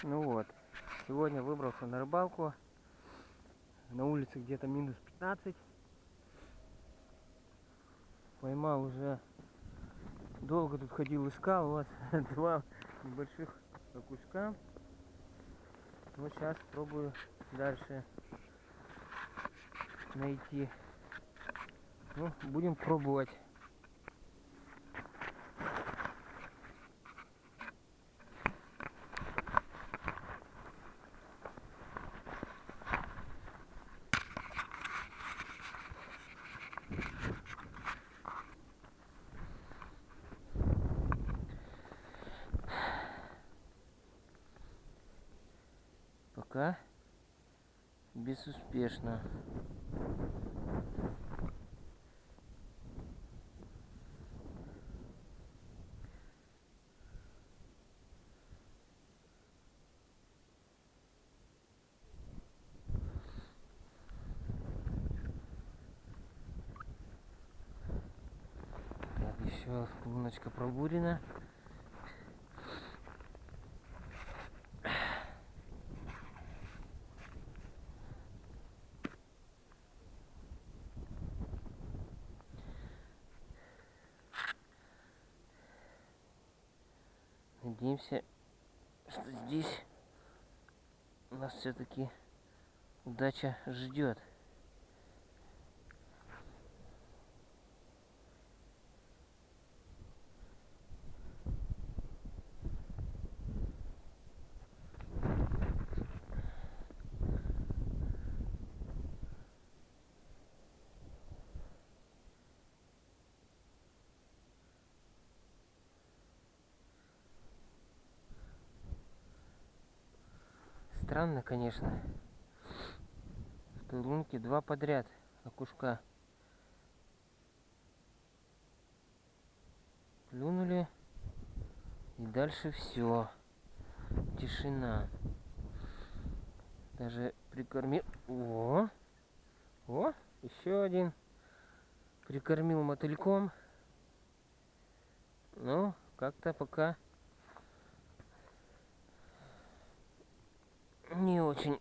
Ну вот, сегодня выбрался на рыбалку. На улице где-то минус 15. Поймал уже, долго тут ходил, искал. Вот два небольших окушка. Вот сейчас пробую дальше найти. Ну, будем пробовать. Пока безуспешно. Так, еще луночка пробурена. Надеемся, что здесь нас все-таки удача ждет. Странно, конечно. В той лунке два подряд окушка. Плюнули. И дальше все. Тишина. Даже прикормил. О! О! Еще один. Прикормил мотыльком. Ну, как-то пока не очень